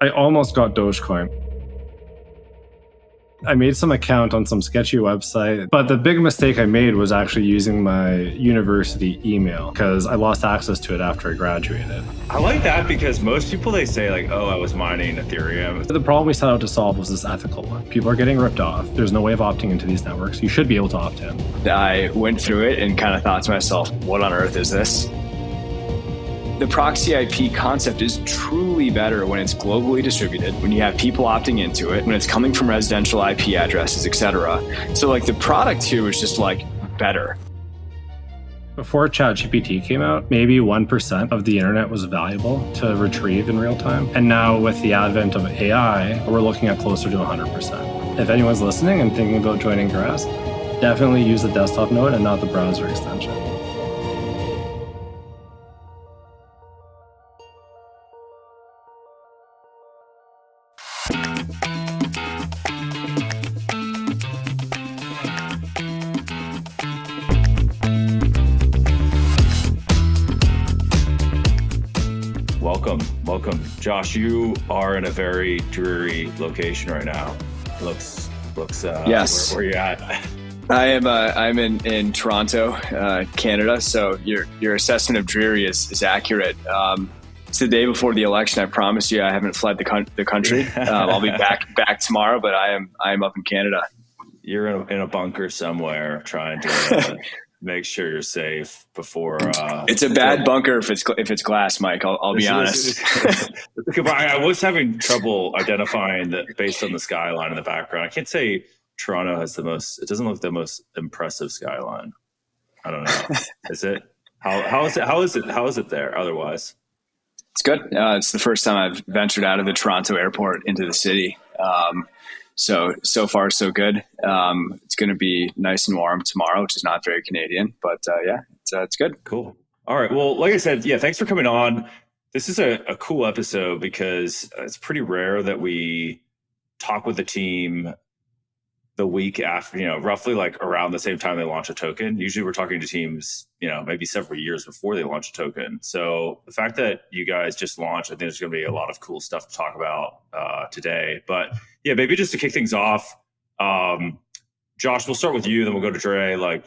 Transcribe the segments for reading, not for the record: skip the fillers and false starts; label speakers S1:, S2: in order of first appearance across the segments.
S1: I almost got Dogecoin. I made some account on some sketchy website, but the big mistake I made was actually using my university email because I lost access to it after I graduated.
S2: I like that because most people, they say like, oh, I was mining Ethereum.
S1: The problem we set out to solve was this ethical one. People are getting ripped off. There's no way of opting into these networks. You should be able to opt in.
S3: I went through it and kind of thought to myself, what on earth is this? The proxy IP concept is truly better when it's globally distributed, when you have people opting into it, when it's coming from residential IP addresses, etc. So like the product here was just like better.
S1: Before ChatGPT came out, maybe 1% of the internet was valuable to retrieve in real time. And now with the advent of AI, we're looking at closer to 100%. If anyone's listening and thinking about joining Grass, definitely use the desktop node and not the browser extension.
S2: Welcome. Josh, you are in a very dreary location right now. Looks
S3: yes.
S2: Where you at?
S3: I'm in Toronto, Canada. So your assessment of dreary is accurate. It's the day before the election. I promise you, I haven't fled the country. I'll be back tomorrow, but I am up in Canada.
S2: You're in a bunker somewhere trying to make sure you're safe before.
S3: It's a bad bunker if it's glass, Mike. I'll be honest.
S2: I was having trouble identifying that based on the skyline in the background. I can't say Toronto has the most. It doesn't look the most impressive skyline. I don't know. Is it? How is it there? Otherwise,
S3: it's good. It's the first time I've ventured out of the Toronto airport into the city. So far, so good. It's going to be nice and warm tomorrow, which is not very Canadian, but it's good.
S2: Cool. All right. Well, like I said, yeah, thanks for coming on. This is a cool episode because it's pretty rare that we talk with the team the week after, roughly like around the same time they launch a token. Usually we're talking to teams, maybe several years before they launch a token. So the fact that you guys just launched, I think there's going to be a lot of cool stuff to talk about today. But yeah, maybe just to kick things off, Josh, we'll start with you, then we'll go to Dre. Like,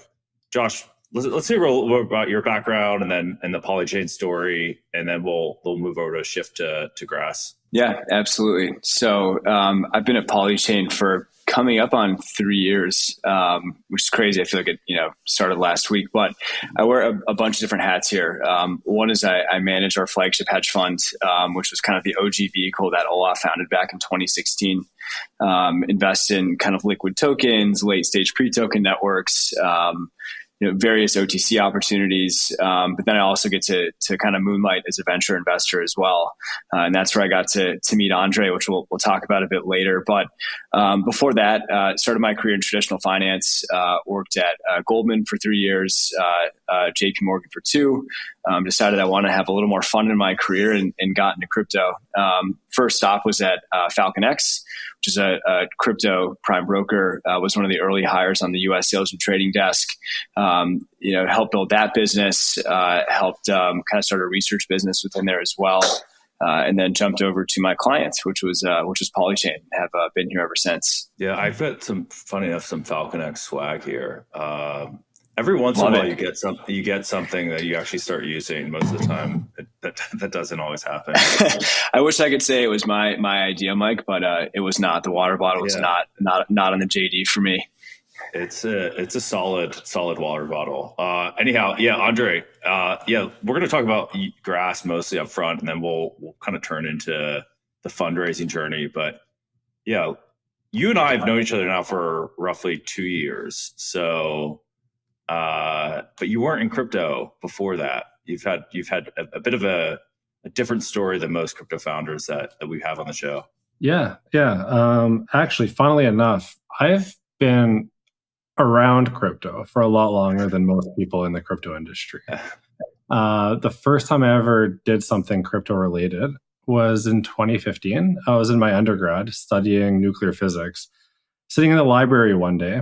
S2: Josh, let's hear a little about your background and the Polychain story, and then we'll move over to shift to Grass.
S3: Yeah, absolutely. So I've been at Polychain for coming up on 3 years, which is crazy. I feel like it, started last week, but I wear a bunch of different hats here. One is I manage our flagship hedge fund, which was kind of the OG vehicle that Olaf founded back in 2016. Invest in kind of liquid tokens, late stage pre-token networks, various OTC opportunities. But then I also get to kind of moonlight as a venture investor as well. And that's where I got to meet Andrej, which we'll talk about a bit later. But before that, started my career in traditional finance, worked at Goldman for 3 years, JP Morgan for 2. Decided I wanted to have a little more fun in my career and got into crypto. First stop was at FalconX, which is a crypto prime broker. Was one of the early hires on the U.S. sales and trading desk. Helped build that business. Helped kind of start a research business within there as well. And then jumped over to my client, which was Polychain. Have been here ever since.
S2: Yeah, I've got some FalconX swag here. Every once in a while, you get something that you actually start using. Most of the time, that doesn't always happen.
S3: I wish I could say it was my idea, Mike, but it was not. The water bottle was not on the JD for me.
S2: It's a solid water bottle. Anyhow, yeah, Andrej. We're going to talk about Grass mostly up front, and then we'll kind of turn into the fundraising journey. But yeah, you and I have known each other now for roughly 2 years. So. But you weren't in crypto before that. You've had a bit of a different story than most crypto founders that we have on the show.
S1: Yeah. Actually, funnily enough, I've been around crypto for a lot longer than most people in the crypto industry. The first time I ever did something crypto related was in 2015. I was in my undergrad studying nuclear physics, sitting in the library one day,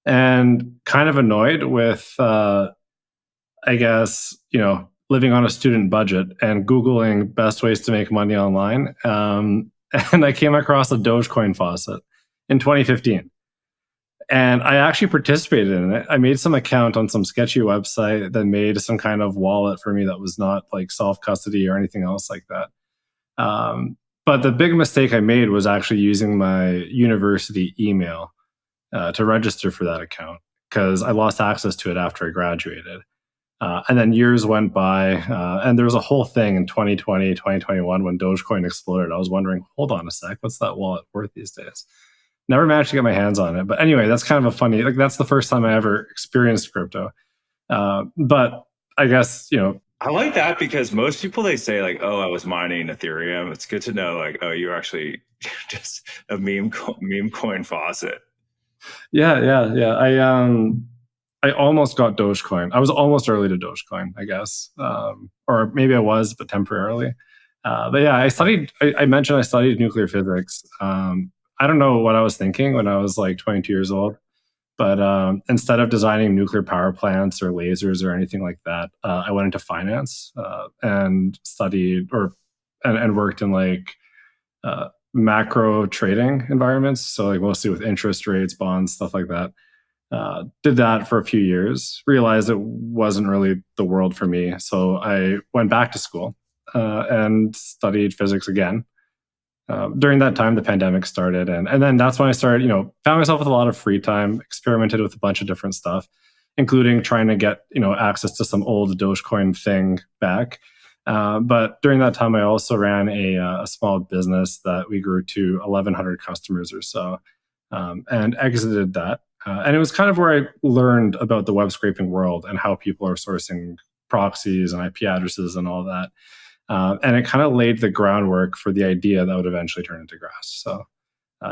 S1: and kind of annoyed with, living on a student budget and Googling best ways to make money online. and I came across a Dogecoin faucet in 2015. And I actually participated in it. I made some account on some sketchy website that made some kind of wallet for me that was not like self-custody or anything else like that. But the big mistake I made was actually using my university email to register for that account, because I lost access to it after I graduated. And then years went by, and there was a whole thing in 2020, 2021 when Dogecoin exploded. I was wondering, hold on a sec, what's that wallet worth these days? Never managed to get my hands on it. But anyway, that's kind of a funny, like that's the first time I ever experienced crypto. But I guess,
S2: I like that, because most people, they say like, oh, I was mining Ethereum. It's good to know like, oh, you're actually just a meme coin faucet.
S1: Yeah. I almost got Dogecoin. I was almost early to Dogecoin, I guess. Or maybe I was, but temporarily. But yeah, I mentioned I studied nuclear physics. I don't know what I was thinking when I was like 22 years old, but instead of designing nuclear power plants or lasers or anything like that, I went into finance and studied and worked in like macro trading environments. So like mostly with interest rates, bonds, stuff like that. Did that for a few years, realized it wasn't really the world for me. So I went back to school and studied physics again. During that time, the pandemic started. And then that's when I started, found myself with a lot of free time, experimented with a bunch of different stuff, including trying to get, access to some old Dogecoin thing back. But during that time, I also ran a small business that we grew to 1,100 customers or so, and exited that. And it was kind of where I learned about the web scraping world and how people are sourcing proxies and IP addresses and all that. And it kind of laid the groundwork for the idea that would eventually turn into Grass. So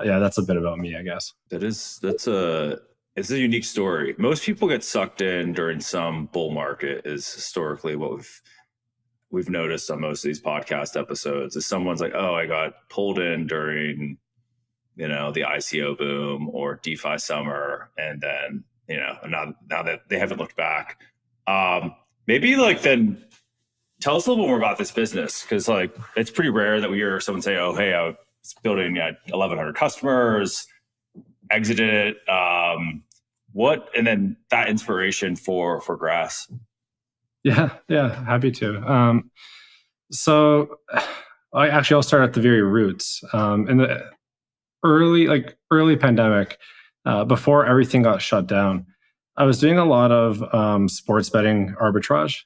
S1: yeah, that's a bit about me, I guess.
S2: It's a unique story. Most people get sucked in during some bull market, is historically what we've noticed on most of these podcast episodes. Is someone's like, oh, I got pulled in during the ICO boom or DeFi summer, and then now that they haven't looked back. Maybe like then tell us a little bit more about this business, because like it's pretty rare that we hear someone say, oh, hey, I was building 1,100 customers, exited it. And then that inspiration for Grass.
S1: Yeah, happy to. So I'll start at the very roots. In the early pandemic, before everything got shut down, I was doing a lot of sports betting arbitrage.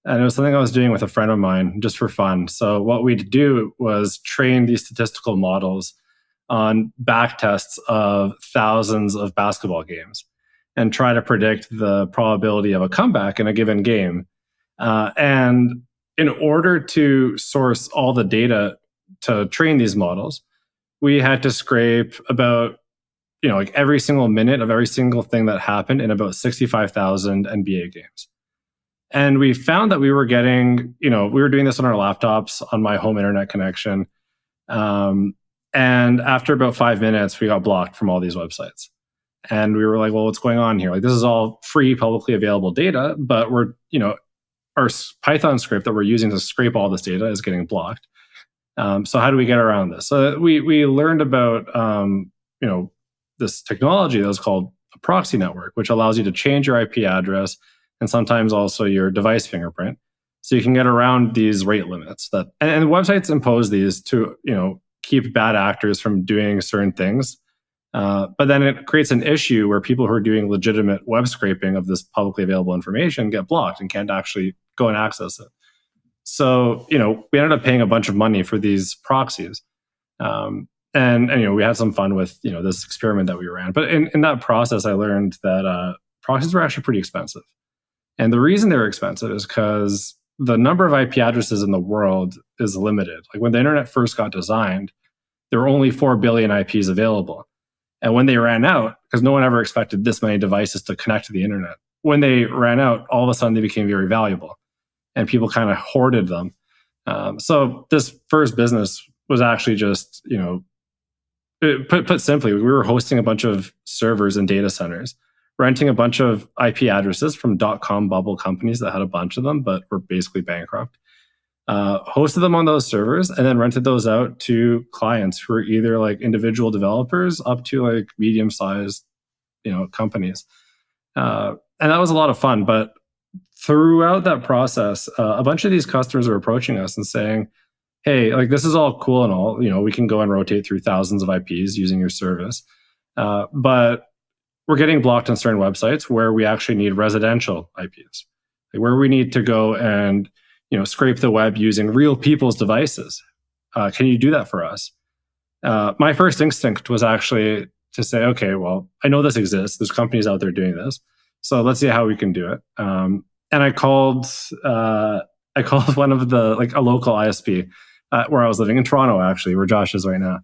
S1: And it was something I was doing with a friend of mine just for fun. So what we'd do was train these statistical models on back tests of thousands of basketball games and try to predict the probability of a comeback in a given game. And in order to source all the data to train these models, we had to scrape about, like every single minute of every single thing that happened in about 65,000 NBA games. And we found that we were getting, we were doing this on our laptops on my home internet connection. And after about 5 minutes, we got blocked from all these websites. And we were like, well, what's going on here? Like, this is all free, publicly available data, but we're, our Python script that we're using to scrape all this data is getting blocked. So how do we get around this? So we learned about, this technology that was called a proxy network, which allows you to change your IP address and sometimes also your device fingerprint, so you can get around these rate limits and websites impose these to keep bad actors from doing certain things. But then it creates an issue where people who are doing legitimate web scraping of this publicly available information get blocked and can't actually go and access it. So we ended up paying a bunch of money for these proxies, and we had some fun with this experiment that we ran. But in that process, I learned that proxies were actually pretty expensive. And the reason they're expensive is because the number of IP addresses in the world is limited. Like when the internet first got designed, there were only 4 billion IPs available. And when they ran out, because no one ever expected this many devices to connect to the internet, when they ran out, all of a sudden they became very valuable and people kind of hoarded them. So this first business was actually just, put simply, we were hosting a bunch of servers and data centers, renting a bunch of IP addresses from .com bubble companies that had a bunch of them, but were basically bankrupt. hosted them on those servers, and then rented those out to clients who are either like individual developers up to like medium-sized, companies. And that was a lot of fun. But throughout that process, a bunch of these customers were approaching us and saying, hey, like this is all cool and all, we can go and rotate through thousands of IPs using your service. But we're getting blocked on certain websites where we actually need residential IPs, like where we need to go and, scrape the web using real people's devices. Can you do that for us? My first instinct was actually to say, okay, well, I know this exists. There's companies out there doing this. So let's see how we can do it. And I called one of the, like a local ISP where I was living in Toronto, actually, where Josh is right now.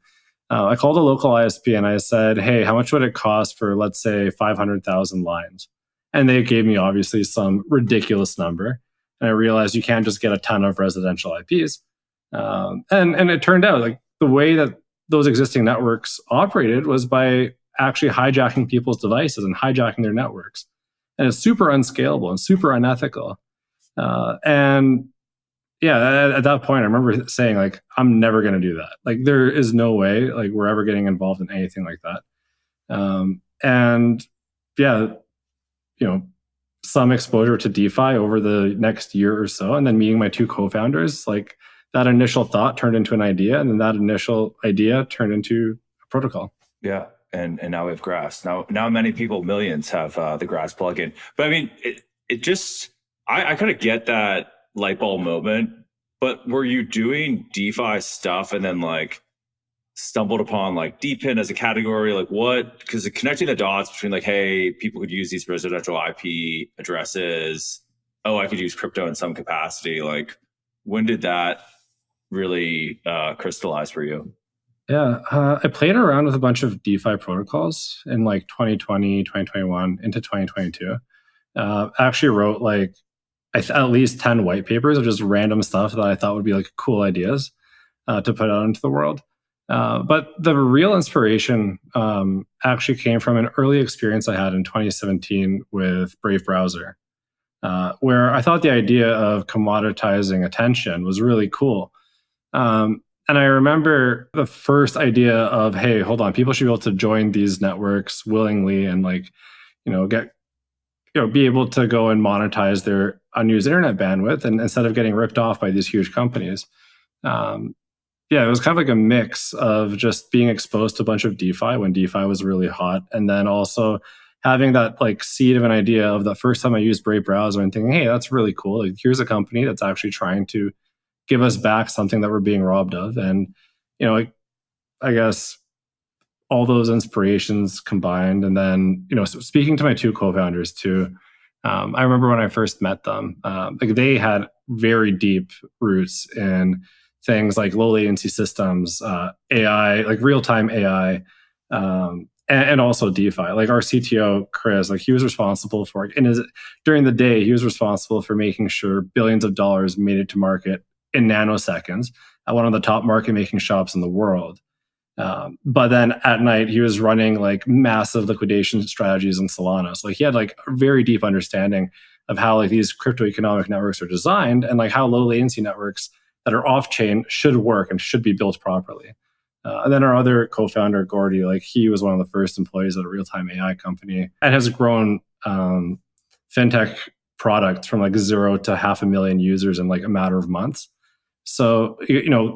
S1: I called a local ISP and I said, hey, how much would it cost for, let's say, 500,000 lines? And they gave me obviously some ridiculous number. And I realized you can't just get a ton of residential IPs. And it turned out like the way that those existing networks operated was by actually hijacking people's devices and hijacking their networks. And it's super unscalable and super unethical. And yeah, at that point, I remember saying like, I'm never going to do that. Like there is no way like we're ever getting involved in anything like that. And yeah, some exposure to DeFi over the next year or so, and then meeting my two co-founders, like that initial thought turned into an idea, and then that initial idea turned into a protocol.
S2: Yeah, and now we have Grass. Now many people, millions, have the Grass plugin. But I mean, it just I kind of get that light bulb moment. But were you doing DeFi stuff and then like stumbled upon like DPIN as a category? Like what? Because connecting the dots between like, hey, people could use these residential IP addresses. Oh, I could use crypto in some capacity. Like when did that really crystallize for you?
S1: Yeah, I played around with a bunch of DeFi protocols in like 2020, 2021 into 2022. I actually wrote like at least 10 white papers of just random stuff that I thought would be like cool ideas to put out into the world. But the real inspiration actually came from an early experience I had in 2017 with Brave Browser, where I thought the idea of commoditizing attention was really cool. And I remember the first idea of, hey, hold on, people should be able to join these networks willingly and like, be able to go and monetize their unused internet bandwidth, and instead of getting ripped off by these huge companies. Yeah, it was kind of like a mix of just being exposed to a bunch of DeFi when DeFi was really hot, and then also having that like seed of an idea of the first time I used Brave Browser and thinking, hey, that's really cool. Like, here's a company that's actually trying to give us back something that we're being robbed of. And, I guess all those inspirations combined. And then, so speaking to my two co-founders too, I remember when I first met them, like they had very deep roots in things like low latency systems, AI, like real-time AI, and also DeFi. Like our CTO, Chris, like he was responsible for, during the day, he was responsible for making sure billions of dollars made it to market in nanoseconds at one of the top market making shops in the world. But then at night, he was running like massive liquidation strategies in Solana. So like he had like a very deep understanding of how like these crypto economic networks are designed, and like how low latency networks that are off chain should work and should be built properly. And then our other co-founder, Gordy, like he was one of the first employees at a real-time AI company and has grown fintech products from like 0 to 500,000 users in like a matter of months. So,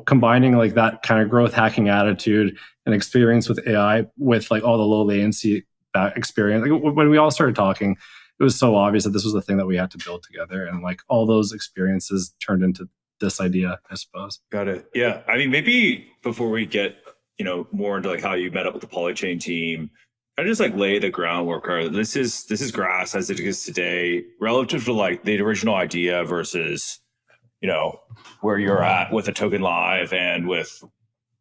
S1: combining like that kind of growth hacking attitude and experience with AI with like all the low latency experience, like when we all started talking, it was so obvious that this was the thing that we had to build together. And like all those experiences turned into this idea, I suppose.
S2: Got it. Yeah. I mean, maybe before we get, more into like how you met up with the Polychain team, I just like lay the groundwork. This is Grass as it is today, relative to like the original idea versus, where you're at with a token live and with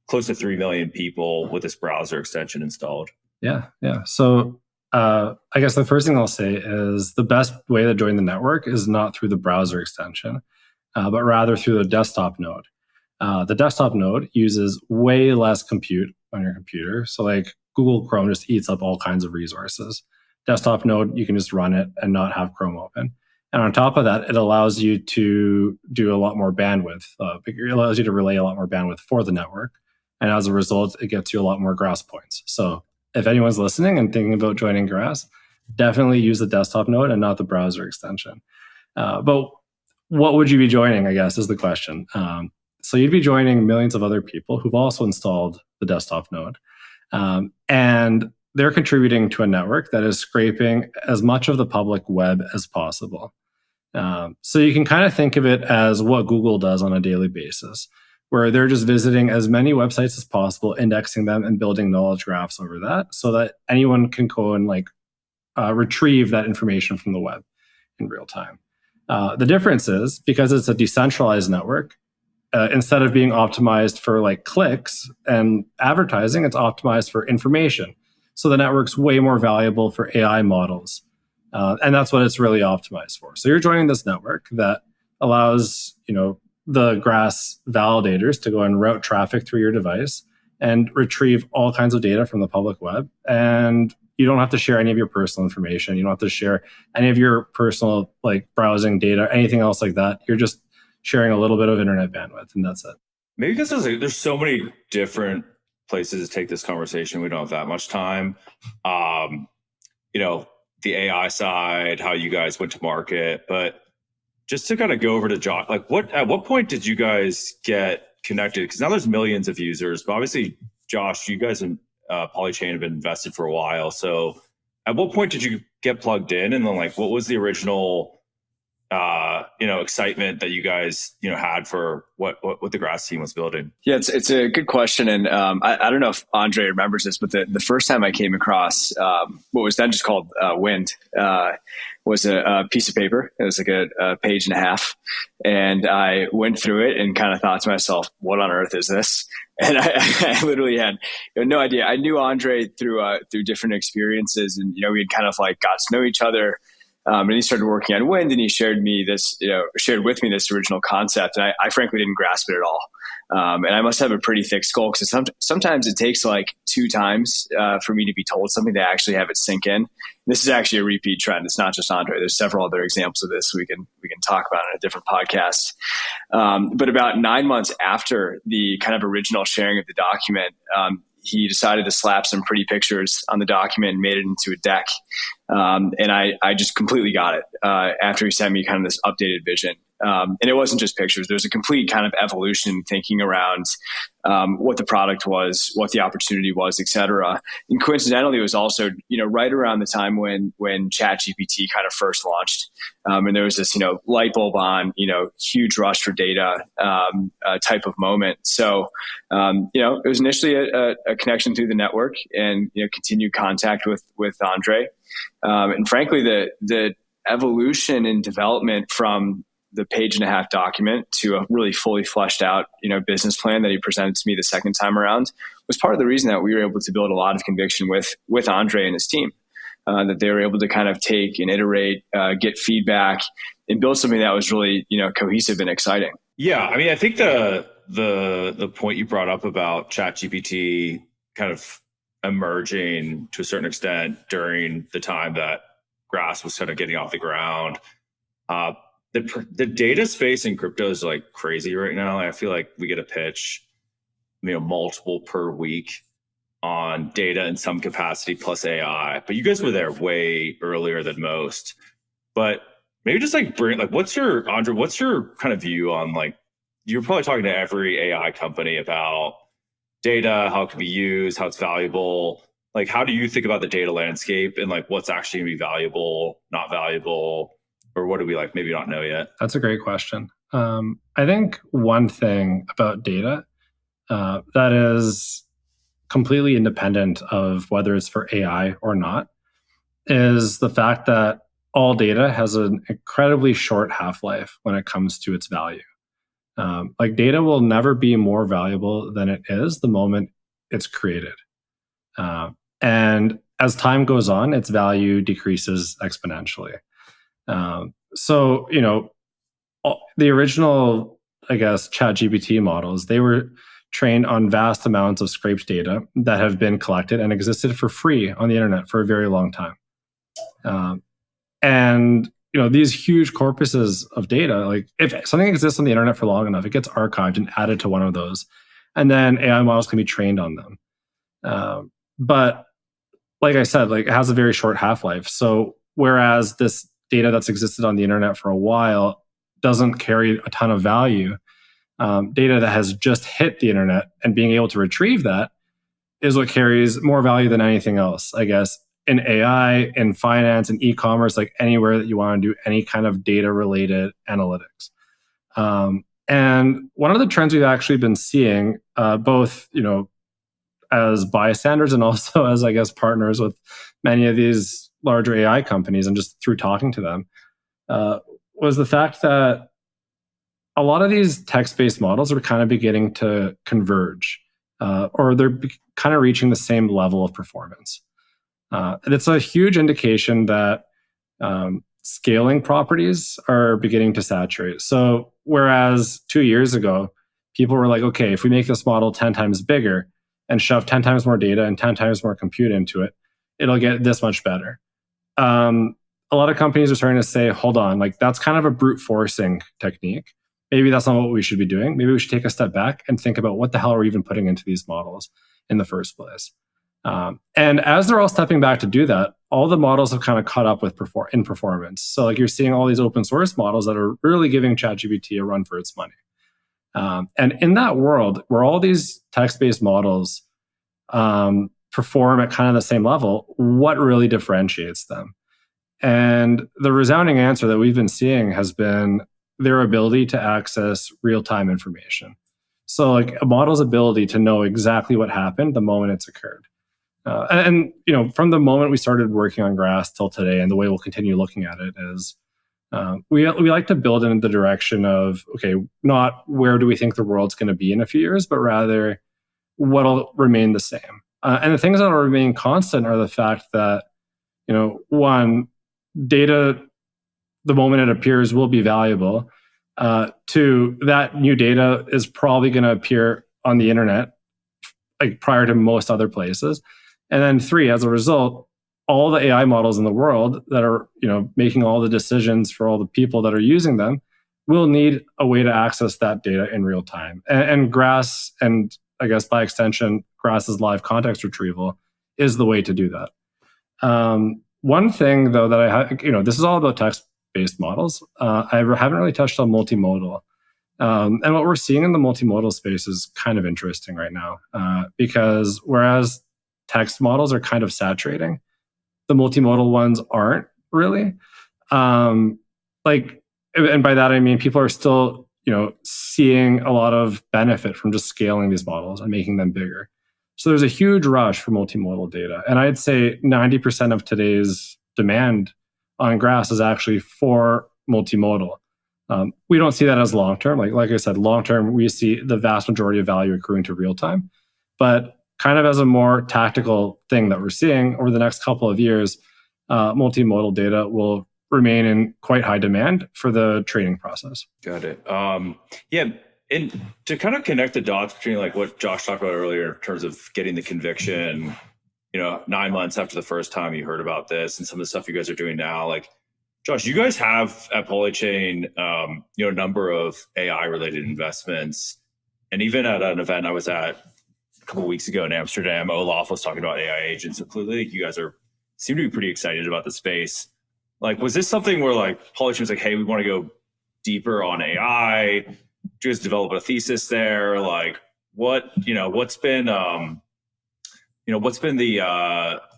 S2: close to 3 million people with this browser extension installed.
S1: Yeah. So I guess the first thing I'll say is the best way to join the network is not through the browser extension, but rather through the desktop node. The desktop node uses way less compute on your computer. So like Google Chrome just eats up all kinds of resources. Desktop node, you can just run it and not have Chrome open. And on top of that, it allows you to do a lot more bandwidth. It allows you to relay a lot more bandwidth for the network. And as a result, it gets you a lot more Grass points. So if anyone's listening and thinking about joining Grass, definitely use the desktop node and not the browser extension. But what would you be joining, I guess, is the question. So you'd be joining millions of other people who've also installed the desktop node. And they're contributing to a network that is scraping as much of the public web as possible. So you can kind of think of it as what Google does on a daily basis, where they're just visiting as many websites as possible, indexing them and building knowledge graphs over that so that anyone can go and retrieve that information from the web in real time. The difference is because it's a decentralized network, instead of being optimized for clicks and advertising, it's optimized for information. So the network's way more valuable for AI models. And that's what it's really optimized for. So you're joining this network that allows, the Grass validators to go and route traffic through your device and retrieve all kinds of data from the public web. And you don't have to share any of your personal information. You don't have to share any of your personal browsing data, anything else like that. You're just sharing a little bit of internet bandwidth, and that's it.
S2: Maybe because there's so many different places to take this conversation. We don't have that much time. The AI side, how you guys went to market, but just to kind of go over to Josh, at what point did you guys get connected? Because now there's millions of users, but obviously, Josh, you guys and Polychain have been invested for a while. So at what point did you get plugged in? And then what was the original excitement that you guys, had for what the Grass team was building?
S3: Yeah, it's a good question. And I don't know if Andrej remembers this, but the first time I came across what was then just called Wind was a piece of paper. It was a page and a half. And I went through it and kind of thought to myself, what on earth is this? And I literally had no idea. I knew Andrej through different experiences, and we had kind of got to know each other. And he started working on Wind, and he shared with me this original concept. And I frankly didn't grasp it at all. And I must have a pretty thick skull because sometimes it takes 2 times for me to be told something to actually have it sink in. This is actually a repeat trend. It's not just Andrej. There's several other examples of this we can talk about in a different podcast. But about 9 months after the kind of original sharing of the document, he decided to slap some pretty pictures on the document and made it into a deck. And I just completely got it after he sent me kind of this updated vision. And it wasn't just pictures. There's a complete kind of evolution thinking around what the product was, what the opportunity was, et cetera. And coincidentally, it was also, right around the time when ChatGPT kind of first launched. And there was this, light bulb on, huge rush for data type of moment. So, it was initially a connection through the network and, continued contact with Andrej. And frankly, the evolution and development from the page and a half document to a really fully fleshed out, business plan that he presented to me the second time around was part of the reason that we were able to build a lot of conviction with Andrej and his team, that they were able to kind of take and iterate, get feedback and build something that was really, cohesive and exciting.
S2: Yeah. I mean, I think the point you brought up about ChatGPT kind of emerging to a certain extent during the time that Grass was kind of getting off the ground, the data space in crypto is crazy right now. I feel like we get a pitch, multiple per week on data in some capacity plus AI. But you guys were there way earlier than most. But maybe just what's your kind of view on you're probably talking to every AI company about data, how it can be used, how it's valuable. How do you think about the data landscape and what's actually gonna be valuable, not valuable? Or what do we maybe not know yet?
S1: That's a great question. I think one thing about data that is completely independent of whether it's for AI or not is the fact that all data has an incredibly short half-life when it comes to its value. Data will never be more valuable than it is the moment it's created. And as time goes on, its value decreases exponentially. So, the original, ChatGPT models, they were trained on vast amounts of scraped data that have been collected and existed for free on the internet for a very long time. And, these huge corpuses of data, like if something exists on the internet for long enough, it gets archived and added to one of those, and then AI models can be trained on them. But like I said, like it has a very short half-life. So whereas this data that's existed on the internet for a while doesn't carry a ton of value, data that has just hit the internet and being able to retrieve that is what carries more value than anything else, I guess, in AI, in finance, in e-commerce, like anywhere that you want to do any kind of data-related analytics. And one of the trends we've actually been seeing, both as bystanders and also as, I guess, partners with many of these larger AI companies and just through talking to them, was the fact that a lot of these text-based models are kind of beginning to converge, or they're kind of reaching the same level of performance. And it's a huge indication that scaling properties are beginning to saturate. So whereas 2 years ago, people were like, okay, if we make this model 10 times bigger and shove 10 times more data and 10 times more compute into it, it'll get this much better. A lot of companies are starting to say, hold on, like that's kind of a brute forcing technique. Maybe that's not what we should be doing. Maybe we should take a step back and think about what the hell are we even putting into these models in the first place. And as they're all stepping back to do that, all the models have kind of caught up with in performance. So like you're seeing all these open source models that are really giving ChatGPT a run for its money. And in that world where all these text-based models perform at kind of the same level, what really differentiates them? And the resounding answer that we've been seeing has been their ability to access real-time information. So like a model's ability to know exactly what happened the moment it's occurred. And from the moment we started working on Grass till today, and the way we'll continue looking at it is, we like to build in the direction of, okay, not where do we think the world's going to be in a few years, but rather what'll remain the same. And the things that will remain constant are the fact that, one, data, the moment it appears, will be valuable. Two, that new data is probably going to appear on the internet, like prior to most other places. And then three, as a result, all the AI models in the world that are, making all the decisions for all the people that are using them will need a way to access that data in real time. And Grass, and I guess by extension, Grass's live context retrieval is the way to do that. One thing though that I have, this is all about text-based models. I haven't really touched on multimodal. And what we're seeing in the multimodal space is kind of interesting right now, because whereas text models are kind of saturating, the multimodal ones aren't really. And by that I mean people are still, seeing a lot of benefit from just scaling these models and making them bigger. So there's a huge rush for multimodal data, and I'd say 90% of today's demand on Grass is actually for multimodal. We don't see that as long-term. Like I said, long-term, we see the vast majority of value accruing to real-time. But kind of as a more tactical thing that we're seeing over the next couple of years, multimodal data will remain in quite high demand for the trading process.
S2: Got it. Yeah. And to kind of connect the dots between like what Josh talked about earlier in terms of getting the conviction, 9 months after the first time you heard about this and some of the stuff you guys are doing now, like, Josh, you guys have at Polychain, a number of AI related investments. And even at an event I was at a couple of weeks ago in Amsterdam, Olaf was talking about AI agents. So clearly you guys seem to be pretty excited about the space. Like, was this something where like Polychain was like, hey, we want to go deeper on AI? Did you guys develop a thesis there? Like what's been the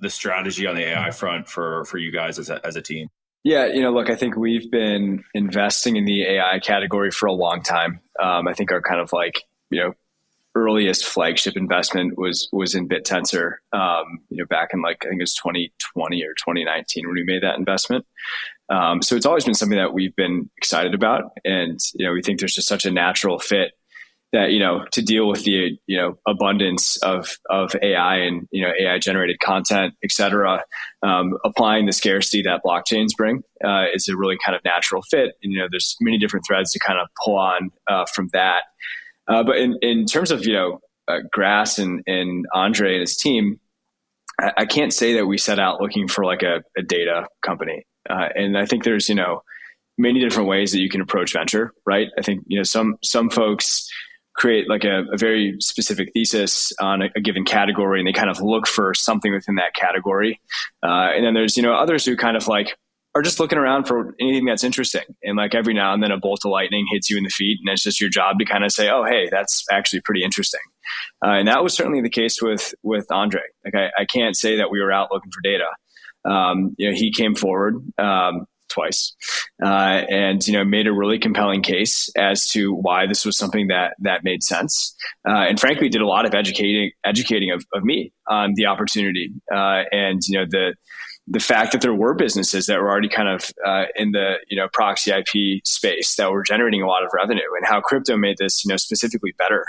S2: strategy on the AI front for you guys as a team?
S3: Yeah, look, I think we've been investing in the AI category for a long time. I think our kind of like, earliest flagship investment was in BitTensor, back in like, I think it was 2020 or 2019 when we made that investment. So it's always been something that we've been excited about. And, we think there's just such a natural fit that, to deal with the, abundance of AI and, AI generated content, et cetera, applying the scarcity that blockchains bring is a really kind of natural fit. And, there's many different threads to kind of pull on from that. But in terms of, Grass and Andrej and his team, I can't say that we set out looking for like a data company. And I think there's, many different ways that you can approach venture, right? I think, some folks create like a very specific thesis on a given category, and they kind of look for something within that category. And then there's, others who kind of like are just looking around for anything that's interesting. And like every now and then a bolt of lightning hits you in the feet, and it's just your job to kind of say, oh, hey, that's actually pretty interesting. And that was certainly the case with Andrej. Like I can't say that we were out looking for data. He came forward twice and made a really compelling case as to why this was something that made sense, and frankly did a lot of educating of me on the opportunity, and the fact that there were businesses that were already kind of in the proxy IP space that were generating a lot of revenue, and how crypto made this specifically better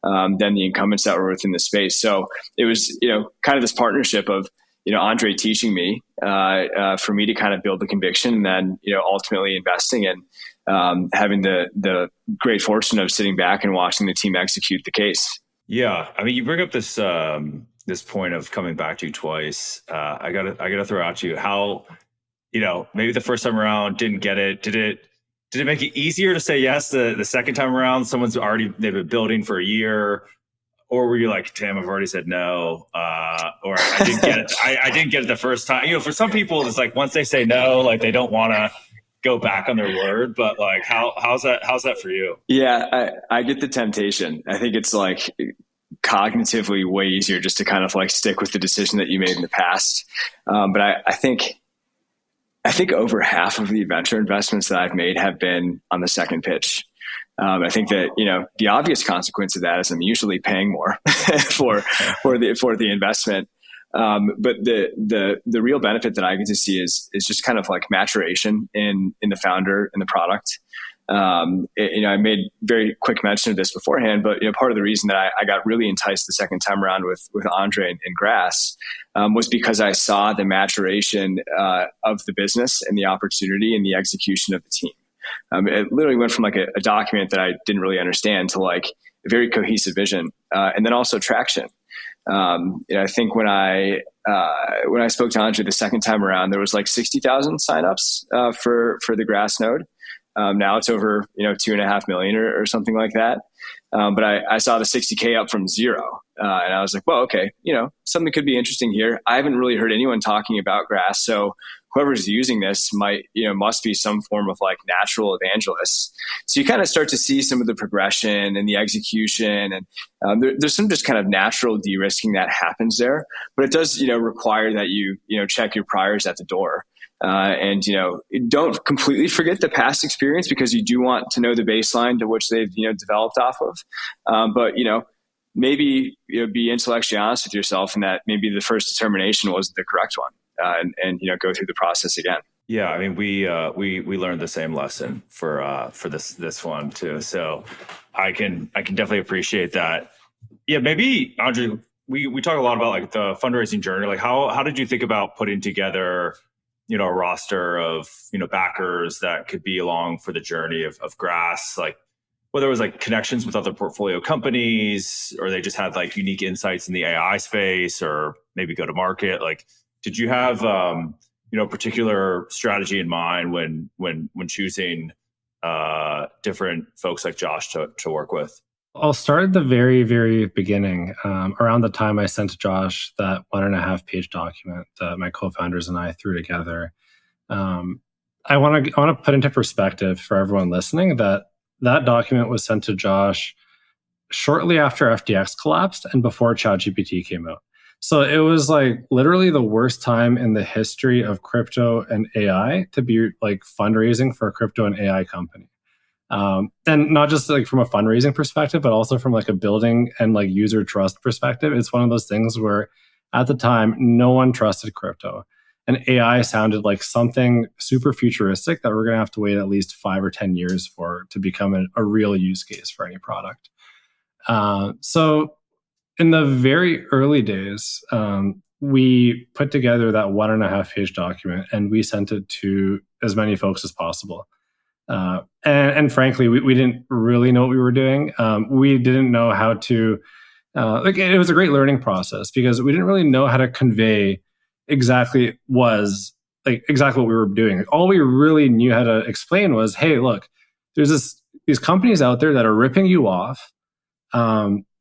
S3: than the incumbents that were within the space. So it was kind of this partnership of Andrej teaching me for me to kind of build the conviction, and then ultimately investing and having the great fortune of sitting back and watching the team execute the case.
S2: Yeah, I mean, you bring up this this point of coming back to you twice. I gotta throw out to you how maybe the first time around didn't get it. Did it make it easier to say yes the second time around? They've been building for a year. Or were you like, damn, I've already said no, or I didn't get it. I didn't get it the first time. For some people, it's like once they say no, like they don't want to go back on their word. But like, how's that for you?
S3: Yeah, I get the temptation. I think it's like cognitively way easier just to kind of like stick with the decision that you made in the past. But I think over half of the venture investments that I've made have been on the second pitch. I think that the obvious consequence of that is I'm usually paying more for the investment, but the real benefit that I get to see is just kind of like maturation in the founder and the product. I made very quick mention of this beforehand, but part of the reason that I got really enticed the second time around with Andrej and Grass was because I saw the maturation of the business and the opportunity and the execution of the team. It literally went from like a document that I didn't really understand to like a very cohesive vision, and then also traction. I think when I spoke to Andrej the second time around, there was like 60,000 signups for the Grass node. Now it's over 2.5 million or something like that. But I saw the 60K up from zero, and I was like, well, okay, something could be interesting here. I haven't really heard anyone talking about Grass, so whoever's using this must be some form of like natural evangelists. So you kind of start to see some of the progression and the execution, and there's some just kind of natural de-risking that happens there. But it does, require that you check your priors at the door, and don't completely forget the past experience, because you do want to know the baseline to which they've developed off of. But maybe be intellectually honest with yourself, and that maybe the first determination wasn't the correct one. And go through the process again.
S2: Yeah, I mean, we learned the same lesson for this one too. So I can definitely appreciate that. Yeah, maybe Andrej, we talk a lot about like the fundraising journey. Like how did you think about putting together a roster of backers that could be along for the journey of Grass? Like whether it was like connections with other portfolio companies, or they just had like unique insights in the AI space, or maybe go to market. Like, did you have a particular strategy in mind when choosing different folks like Josh to work with?
S1: I'll start at the very, very beginning. Around the time I sent to Josh that 1.5-page document that my co-founders and I threw together, I want to put into perspective for everyone listening that document was sent to Josh shortly after FTX collapsed and before ChatGPT came out. So it was like literally the worst time in the history of crypto and AI to be like fundraising for a crypto and AI company. And not just like from a fundraising perspective, but also from like a building and like user trust perspective. It's one of those things where at the time, no one trusted crypto. And AI sounded like something super futuristic that we're going to have to wait at least 5 or 10 years for to become a real use case for any product. So in the very early days, we put together that 1.5-page document and we sent it to as many folks as possible. And frankly, we didn't really know what we were doing. We didn't know how to, it was a great learning process because we didn't really know how to convey exactly was like exactly what we were doing. Like, all we really knew how to explain was, hey, look, there's these companies out there that are ripping you off.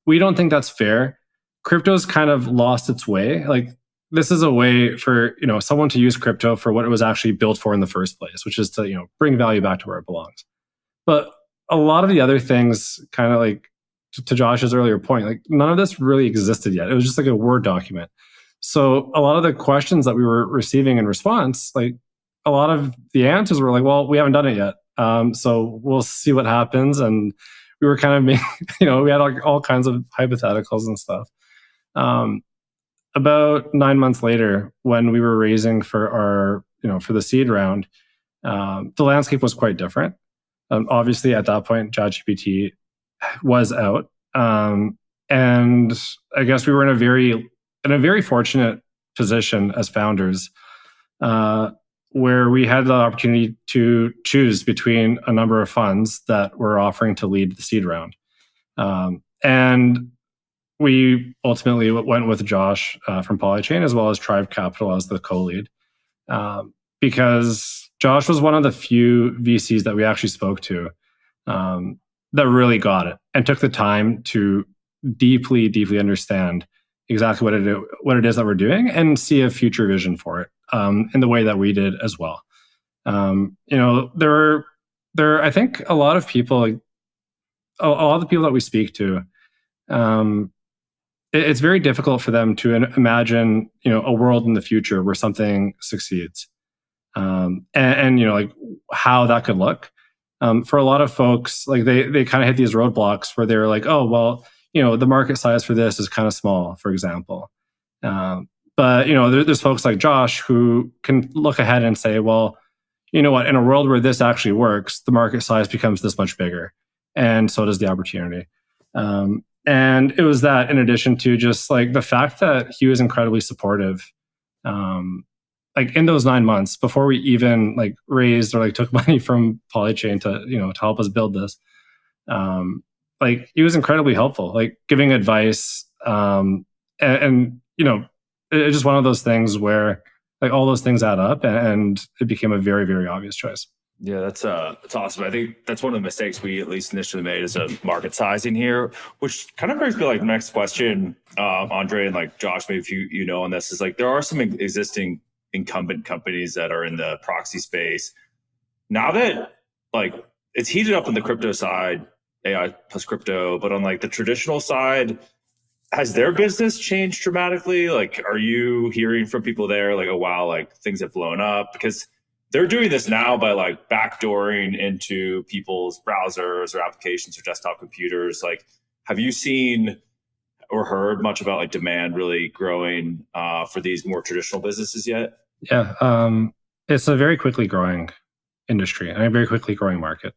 S1: We don't think that's fair. Crypto's kind of lost its way. Like, this is a way for, someone to use crypto for what it was actually built for in the first place, which is to, bring value back to where it belongs. But a lot of the other things, kind of like to Josh's earlier point, like none of this really existed yet. It was just like a Word document. So a lot of the questions that we were receiving in response, like a lot of the answers were like, well, we haven't done it yet. So we'll see what happens. And we were kind of making, we had like all kinds of hypotheticals and stuff. About 9 months later, when we were raising for our, for the seed round, the landscape was quite different. Obviously, at that point, ChatGPT was out, and I guess we were in a very fortunate position as founders, where we had the opportunity to choose between a number of funds that were offering to lead the seed round, and we ultimately went with Josh from Polychain, as well as Tribe Capital as the co-lead, because Josh was one of the few VCs that we actually spoke to that really got it and took the time to deeply, deeply understand exactly what it is that we're doing and see a future vision for it in the way that we did as well. There are, I think, a lot of people, a lot of the people that we speak to, it's very difficult for them to imagine, a world in the future where something succeeds, and like how that could look. For a lot of folks, like they kind of hit these roadblocks where they're like, oh, well, the market size for this is kind of small, for example. But there's folks like Josh who can look ahead and say, well, you know what, in a world where this actually works, the market size becomes this much bigger, and so does the opportunity. And it was that, in addition to just like the fact that he was incredibly supportive, like in those 9 months before we even like raised or like took money from Polychain to help us build this. Like he was incredibly helpful, like giving advice, and it's just one of those things where like all those things add up, and it became a very, very obvious choice.
S2: Yeah, that's awesome. I think that's one of the mistakes we at least initially made is a market sizing here, which kind of brings me like next question, Andrej and like Josh, maybe if you know on this, is like there are some existing incumbent companies that are in the proxy space. Now that like it's heated up on the crypto side, AI plus crypto, but on like the traditional side, has their business changed dramatically? Like, are you hearing from people there like, oh wow, like things have blown up? Because they're doing this now by like backdooring into people's browsers or applications or desktop computers. Like, have you seen or heard much about like demand really growing for these more traditional businesses yet?
S1: Yeah, it's a very quickly growing industry and a very quickly growing market.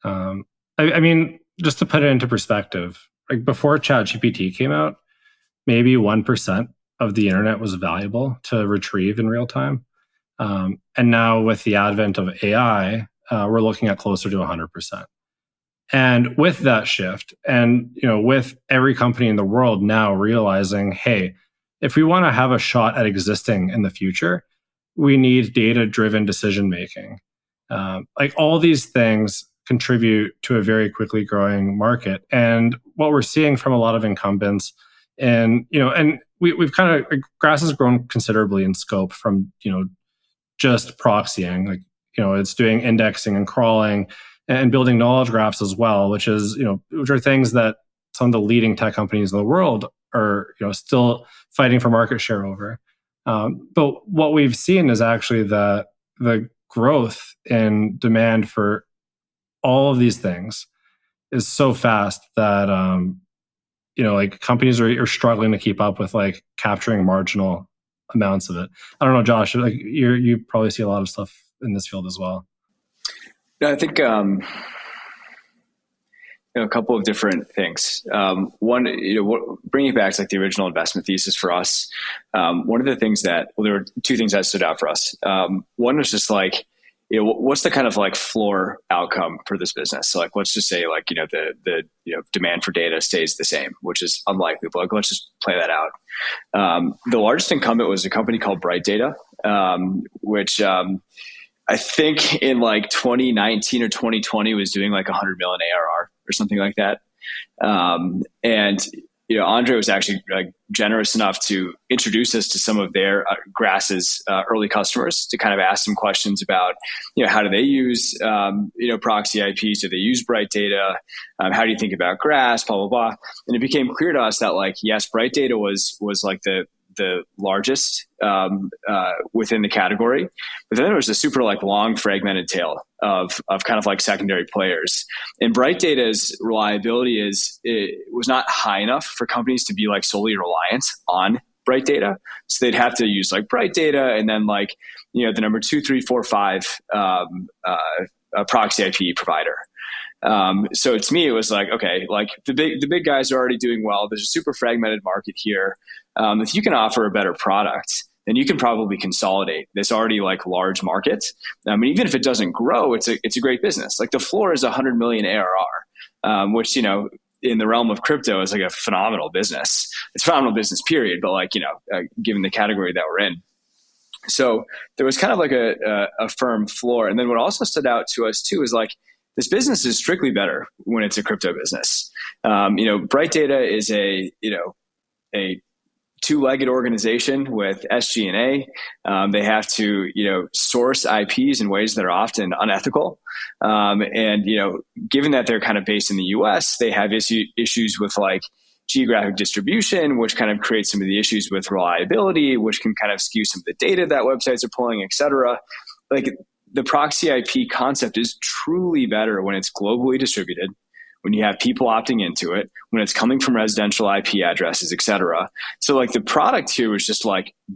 S1: I mean, just to put it into perspective, like before ChatGPT came out, maybe 1% of the internet was valuable to retrieve in real time. And now with the advent of AI, we're looking at closer to 100%. And with that shift, and with every company in the world now realizing, hey, if we want to have a shot at existing in the future, we need data-driven decision making. Like all these things contribute to a very quickly growing market. And what we're seeing from a lot of incumbents, and we've kind of, Grass has grown considerably in scope from just proxying, like it's doing indexing and crawling and building knowledge graphs as well, which are things that some of the leading tech companies in the world are still fighting for market share over. But what we've seen is actually that the growth in demand for all of these things is so fast that like companies are struggling to keep up with like capturing marginal amounts of it. I don't know, Josh, like you probably see a lot of stuff in this field as well.
S3: I think a couple of different things. One, bringing it back to like the original investment thesis for us. One of the things there were two things that stood out for us. One was just like, what's the kind of like floor outcome for this business? So like, let's just say like, the demand for data stays the same, which is unlikely, but like, let's just play that out. The largest incumbent was a company called Bright Data. which I think in like 2019 or 2020 was doing like 100 million ARR or something like that. And Andrej was actually generous enough to introduce us to some of their Grass's early customers to kind of ask some questions about, how do they use, proxy IPs? Do they use Bright Data? How do you think about Grass? Blah, blah, blah. And it became clear to us that yes, Bright Data was like the largest within the category, but then there was a super long fragmented tail of kind of like secondary players. And Bright Data's reliability was not high enough for companies to be solely reliant on Bright Data. So they'd have to use Bright Data and then the number 2, 3, 4, 5 proxy IP provider. So to me, it was okay, the big guys are already doing well. There's a super fragmented market here. If you can offer a better product, then you can probably consolidate this already large market. I mean, even if it doesn't grow, it's a great business. The floor is 100 million ARR, which, in the realm of crypto is a phenomenal business. It's a phenomenal business, period. But given the category that we're in. So there was kind of a firm floor. And then what also stood out to us too is this business is strictly better when it's a crypto business. Bright Data is a two-legged organization with SG&A. They have to, source IPs in ways that are often unethical. And given that they're kind of based in the US, they have issues with geographic distribution, which kind of creates some of the issues with reliability, which can kind of skew some of the data that websites are pulling, et cetera. The proxy IP concept is truly better when it's globally distributed, when you have people opting into it, when it's coming from residential IP addresses, et cetera. So the product here was just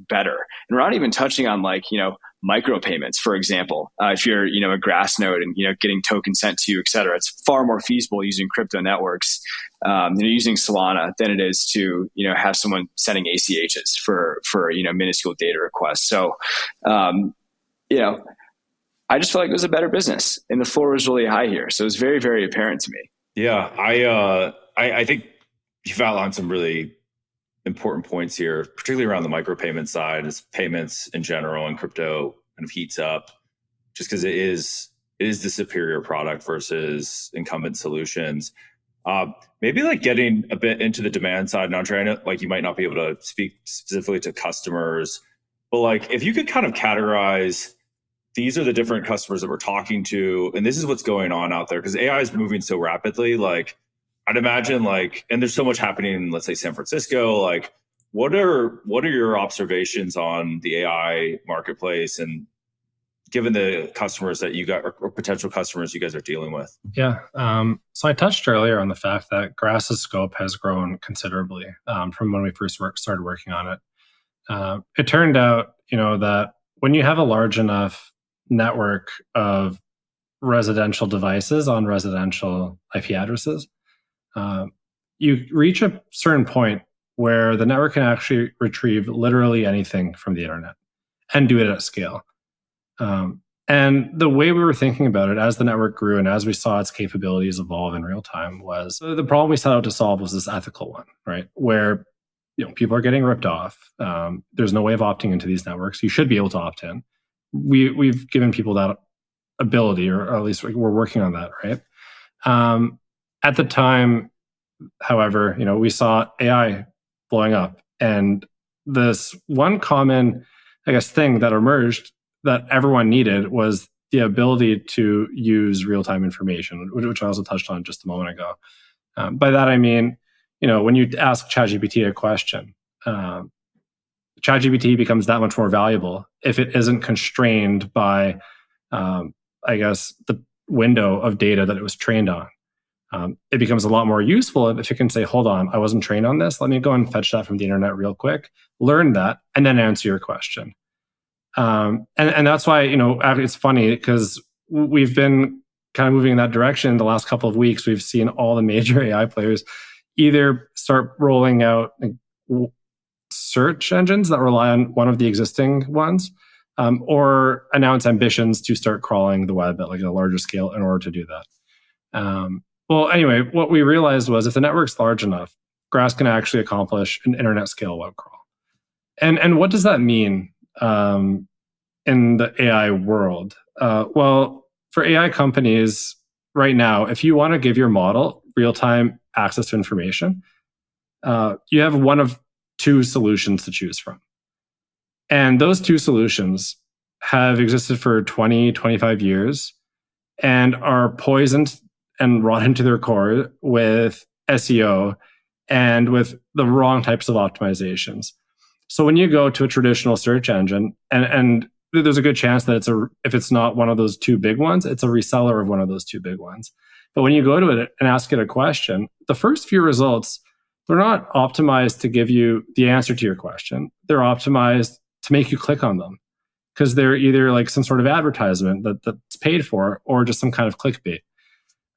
S3: better. And we're not even touching on micropayments, for example. If you're, a Grass node and, getting tokens sent to you, et cetera, it's far more feasible using crypto networks, using Solana than it is to, have someone sending ACHs for minuscule data requests. So, I just felt it was a better business and the floor was really high here. So it was very, very apparent to me.
S2: Yeah, I think you've outlined some really important points here, particularly around the micropayment side, as payments in general and crypto kind of heats up, just because it is the superior product versus incumbent solutions. Maybe getting a bit into the demand side. And Andrej, I know you might not be able to speak specifically to customers, but if you could kind of categorize. These are the different customers that we're talking to, and this is what's going on out there because AI is moving so rapidly. I'd imagine and there's so much happening in, let's say, San Francisco. What are your observations on the AI marketplace, and given the customers that you got or potential customers you guys are dealing with?
S1: Yeah. So I touched earlier on the fact that Grass's scope has grown considerably from when we first started working on it. It turned out, that when you have a large enough network of residential devices on residential IP addresses, you reach a certain point where the network can actually retrieve literally anything from the internet and do it at scale. And the way we were thinking about it as the network grew and as we saw its capabilities evolve in real time was the problem we set out to solve was this ethical one, right? Where people are getting ripped off. There's no way of opting into these networks. You should be able to opt in. We've given people that ability, or at least we're working on that, right? At the time, however, we saw AI blowing up, and this one common, thing that emerged that everyone needed was the ability to use real-time information, which I also touched on just a moment ago. By that I mean, when you ask ChatGPT a question, ChatGPT becomes that much more valuable if it isn't constrained by, the window of data that it was trained on. It becomes a lot more useful if it can say, hold on, I wasn't trained on this. Let me go and fetch that from the internet real quick, learn that, and then answer your question. And that's why, it's funny because we've been kind of moving in that direction the last couple of weeks. We've seen all the major AI players either start rolling out search engines that rely on one of the existing ones, or announce ambitions to start crawling the web at a larger scale in order to do that. Well, anyway, what we realized was if the network's large enough, Grass can actually accomplish an internet scale web crawl. And what does that mean? in the AI world? Well, for AI companies right now, if you want to give your model real-time access to information, you have one of two solutions to choose from. And those two solutions have existed for 20, 25 years and are poisoned and rotten to their core with SEO and with the wrong types of optimizations. So when you go to a traditional search engine, and there's a good chance that if it's not one of those two big ones, it's a reseller of one of those two big ones. But when you go to it and ask it a question, the first few results, they're not optimized to give you the answer to your question. They're optimized to make you click on them because they're either like some sort of advertisement that's paid for or just some kind of clickbait.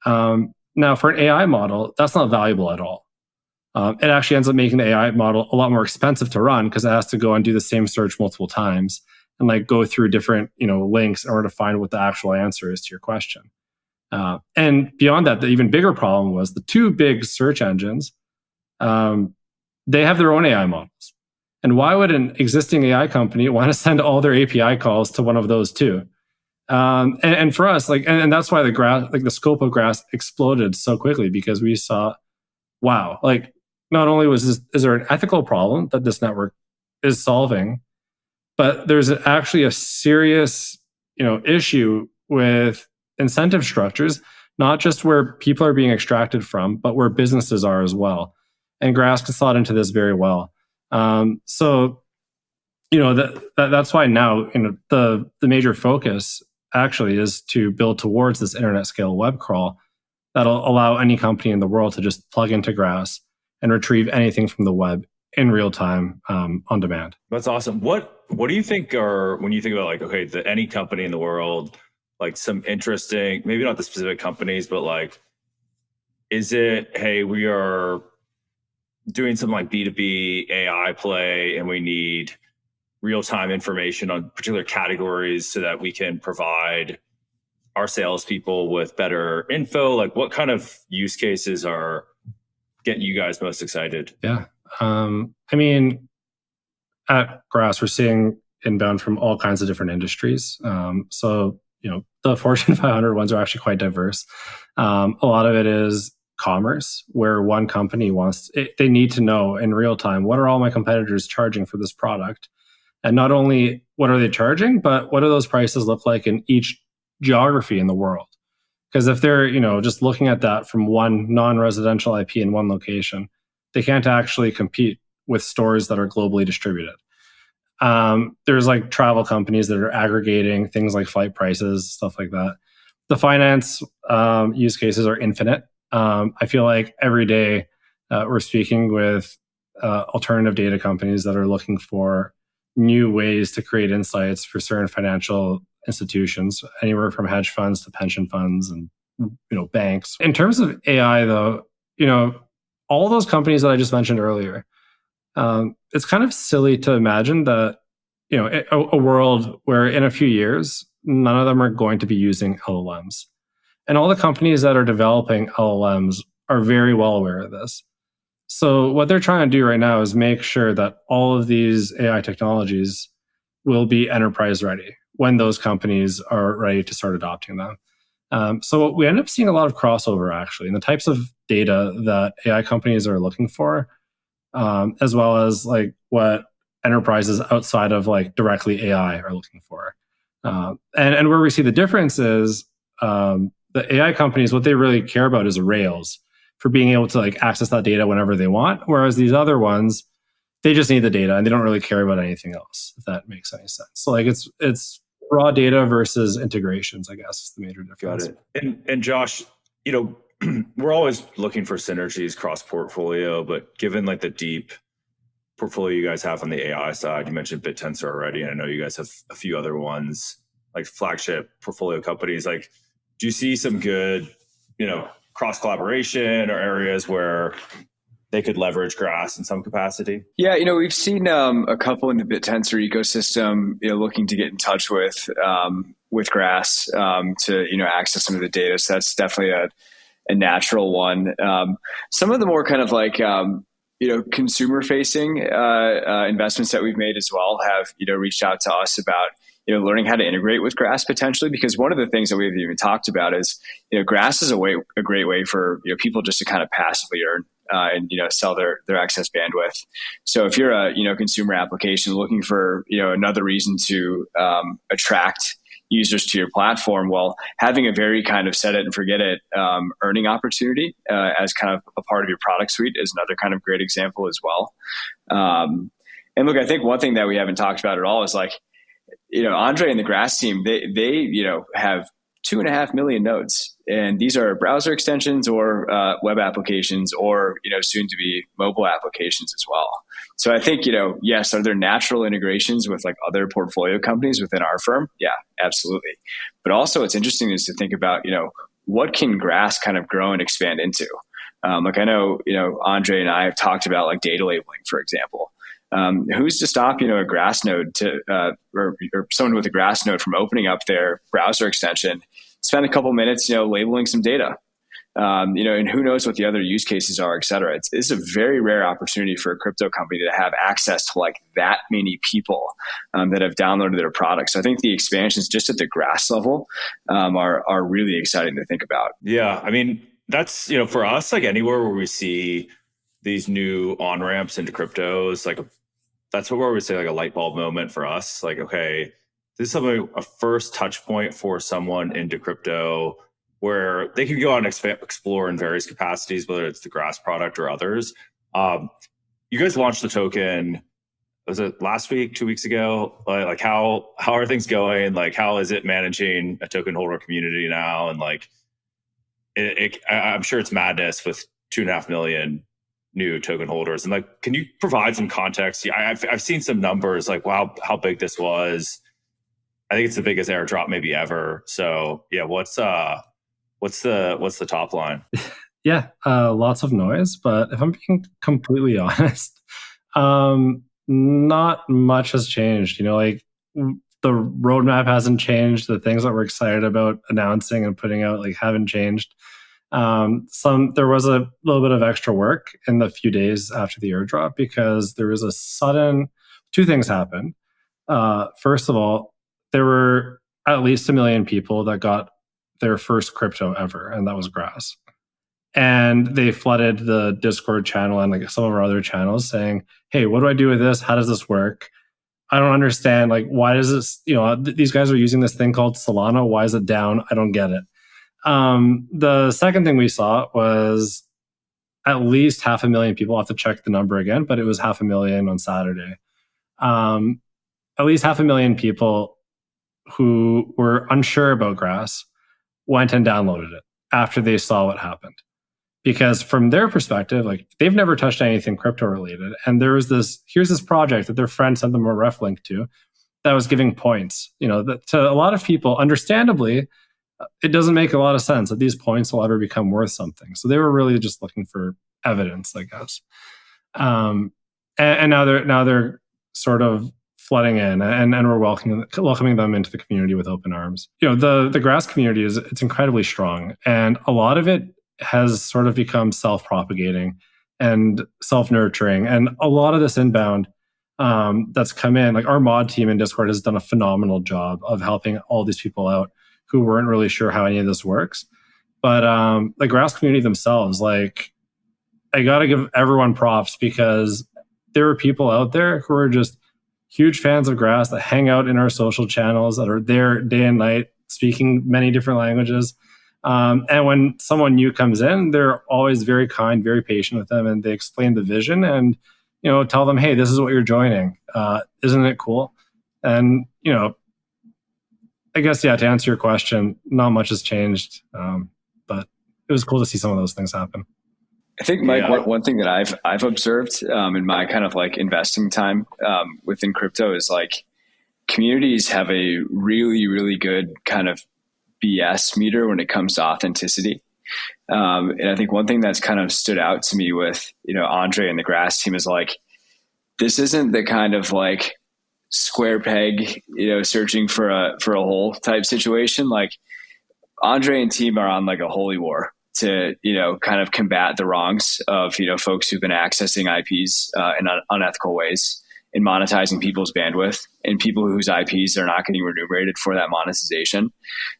S1: Now, for an AI model, that's not valuable at all. It actually ends up making the AI model a lot more expensive to run because it has to go and do the same search multiple times and like go through different links in order to find what the actual answer is to your question. And beyond that, the even bigger problem was the two big search engines. They have their own AI models. And why would an existing AI company want to send all their API calls to one of those two? And for us, and that's why the scope of Grass exploded so quickly because we saw, wow, not only is there an ethical problem that this network is solving, but there's actually a serious, issue with incentive structures, not just where people are being extracted from, but where businesses are as well. And Grass can slot into this very well. So, that's why now, the major focus actually is to build towards this internet scale web crawl that'll allow any company in the world to just plug into Grass and retrieve anything from the web in real time, on demand.
S2: That's awesome. What do you think when you think about any company in the world, some interesting, maybe not the specific companies, but is it, hey, we are doing some B2B AI play and we need real-time information on particular categories so that we can provide our salespeople with better info? What kind of use cases are getting you guys most excited?
S1: Yeah. At Grass, we're seeing inbound from all kinds of different industries. So, the Fortune 500 ones are actually quite diverse. A lot of it is commerce, where one company they need to know in real time, what are all my competitors charging for this product? And not only what are they charging, but what do those prices look like in each geography in the world? Because if they're, just looking at that from one non-residential IP in one location, they can't actually compete with stores that are globally distributed. There's travel companies that are aggregating things like flight prices, stuff like that. The finance use cases are infinite. I feel like every day we're speaking with alternative data companies that are looking for new ways to create insights for certain financial institutions, anywhere from hedge funds to pension funds and banks. In terms of AI, though, all those companies that I just mentioned earlier, it's kind of silly to imagine that a world where in a few years none of them are going to be using LLMs. And all the companies that are developing LLMs are very well aware of this. So what they're trying to do right now is make sure that all of these AI technologies will be enterprise ready when those companies are ready to start adopting them. So we end up seeing a lot of crossover actually in the types of data that AI companies are looking for, as well as what enterprises outside of directly AI are looking for. And where we see the difference is the AI companies, what they really care about is rails for being able to access that data whenever they want. Whereas these other ones, they just need the data and they don't really care about anything else, if that makes any sense. So it's raw data versus integrations, I guess, is the major difference.
S2: Got it. And Josh, we're always looking for synergies cross portfolio, but given the deep portfolio you guys have on the AI side, you mentioned BitTensor already, and I know you guys have a few other ones, flagship portfolio companies. Do you see some good, cross collaboration or areas where they could leverage Grass in some capacity?
S3: Yeah, we've seen a couple in the BitTensor ecosystem, looking to get in touch with Grass to access some of the data. So that's definitely a natural one. Some of the more kind of consumer facing investments that we've made as well have reached out to us about learning how to integrate with Grass potentially, because one of the things that we've even talked about is, Grass is a great way for people just to kind of passively earn and sell their excess bandwidth. So if you're a consumer application looking for another reason to attract users to your platform, well, having a very kind of set it and forget it earning opportunity as kind of a part of your product suite is another kind of great example as well. And look, I think one thing that we haven't talked about at all is like, Andrej and the Grass team, they have 2.5 million nodes, and these are browser extensions or web applications or soon to be mobile applications as well. So I think yes, are there natural integrations with like other portfolio companies within our firm? Yeah, absolutely. But also, what's interesting is to think about what can Grass kind of grow and expand into. Like I know Andrej and I have talked about like data labeling, for example. Who's to stop a Grass node to or someone with a Grass node from opening up their browser extension, spend a couple minutes labeling some data, and who knows what the other use cases are, et cetera. It's a very rare opportunity for a crypto company to have access to like that many people that have downloaded their products. So I think the expansions just at the Grass level are really exciting to think about.
S2: Yeah, I mean that's for us, like anywhere where we see these new on ramps into crypto is like that's where we say like a light bulb moment for us. Like, okay, this is a first touch point for someone into crypto where they can go out and explore in various capacities, whether it's the Grass product or others. You guys launched the token, was it last week, 2 weeks ago? Like how are things going? Like, how is it managing a token holder community now? And like, I'm sure it's madness with 2.5 million new token holders. And like, can you provide some context? Yeah, I've seen some numbers like, wow, how big this was. I think it's the biggest airdrop maybe ever. So yeah, what's the top line?
S1: Yeah, lots of noise, but if I'm being completely honest, not much has changed. Like the roadmap hasn't changed. The things that we're excited about announcing and putting out like haven't changed. There was a little bit of extra work in the few days after the airdrop because there was a sudden two things happened. First of all, there were at least 1 million people that got their first crypto ever, and that was Grass. And they flooded the Discord channel and like some of our other channels saying, hey, what do I do with this? How does this work? I don't understand. Like, why does this, these guys are using this thing called Solana. Why is it down? I don't get it. The second thing we saw was at least 500,000 people. I'll have to check the number again, but it was 500,000 on Saturday. At least 500,000 people who were unsure about Grass went and downloaded it after they saw what happened. Because from their perspective, like they've never touched anything crypto related. And here's this project that their friend sent them a ref link to that was giving points. That to a lot of people, understandably, it doesn't make a lot of sense that these points will ever become worth something. So they were really just looking for evidence, I guess. And now they're sort of flooding in, and we're welcoming them into the community with open arms. The Grass community it's incredibly strong, and a lot of it has sort of become self-propagating and self-nurturing, and a lot of this inbound that's come in, like our mod team in Discord has done a phenomenal job of helping all these people out who weren't really sure how any of this works. But the Grass community themselves, like I gotta give everyone props because there are people out there who are just huge fans of Grass that hang out in our social channels that are there day and night speaking many different languages. And when someone new comes in, they're always very kind, very patient with them, and they explain the vision and tell them, hey, this is what you're joining. Isn't it cool? And I guess, yeah, to answer your question, not much has changed, but it was cool to see some of those things happen.
S3: I think, Mike, one thing that I've observed in my kind of like investing time within crypto is like communities have a really, really good kind of BS meter when it comes to authenticity. And I think one thing that's kind of stood out to me with, Andrej and the Grass team is like, this isn't the kind of like square peg, searching for a hole type situation. Like Andrej and team are on like a holy war to, kind of combat the wrongs of, folks who've been accessing IPs in unethical ways. in monetizing people's bandwidth and people whose IPs are not getting remunerated for that monetization.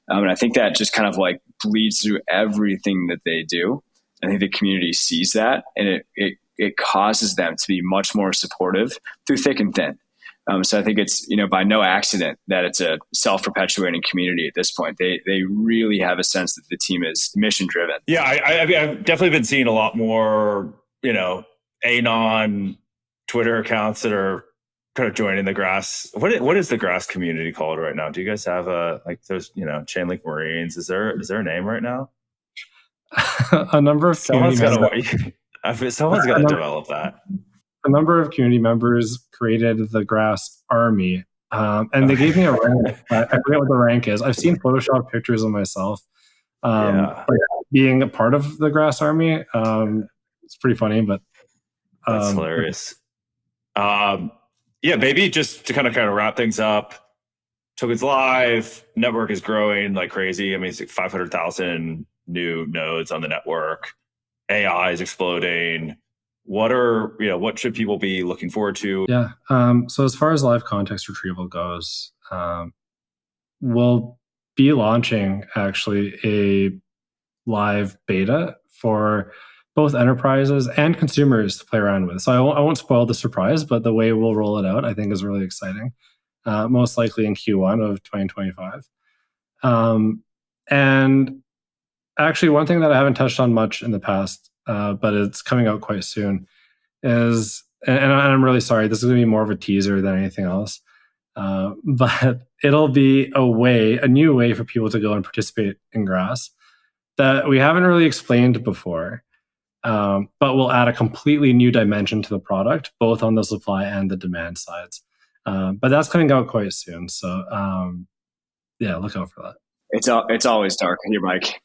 S3: And I think that just kind of like bleeds through everything that they do. I think the community sees that, and it causes them to be much more supportive through thick and thin. So I think it's, by no accident that it's a self-perpetuating community at this point. They really have a sense that the team is mission driven.
S2: Yeah, I've definitely been seeing a lot more, anon Twitter accounts that are kind of joining the Grass. What is the Grass community called right now? Do you guys have there's, Chainlink Marines? Is there a name right now?
S1: A number of
S2: someone's got to develop that.
S1: A number of community members created the Grass Army, and they gave me a rank. I forget what the rank is. I've seen Photoshop pictures of myself being a part of the Grass Army. It's pretty funny, but
S2: that's hilarious. Maybe just to kind of wrap things up. Token's live. Network is growing like crazy. I mean, it's like 500,000 new nodes on the network. AI is exploding. What should people be looking forward to?
S1: Yeah. So as far as live context retrieval goes, we'll be launching actually a live beta for both enterprises and consumers to play around with. So I won't spoil the surprise, but the way we'll roll it out, I think, is really exciting. Most likely in Q1 of 2025. And actually, one thing that I haven't touched on much in the past, but it's coming out quite soon, is, and I'm really sorry, this is going to be more of a teaser than anything else, but it'll be a new way for people to go and participate in Grass that we haven't really explained before, but we'll add a completely new dimension to the product, both on the supply and the demand sides. But that's coming out quite soon. So look out for that.
S3: It's always dark here, Mike.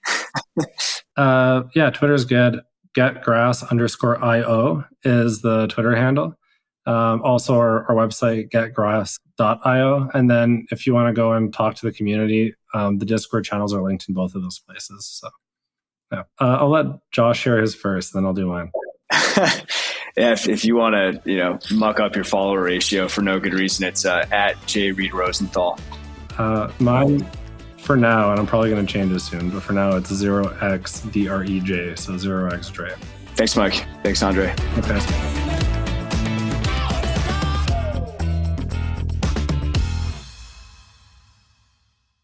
S1: Twitter's good. getgrass_io is the Twitter handle. Also our website, getgrass.io. And then if you want to go and talk to the community, the Discord channels are linked in both of those places. So I'll let Josh share his first, then I'll do mine.
S3: If you want to, muck up your follower ratio for no good reason, it's at J. Rosenthal.
S1: Mine for now, and I'm probably going to change it soon, but for now it's 0xDREJ, so 0xDREJ.
S3: Thanks, Mike. Thanks, Andrej.
S1: Okay.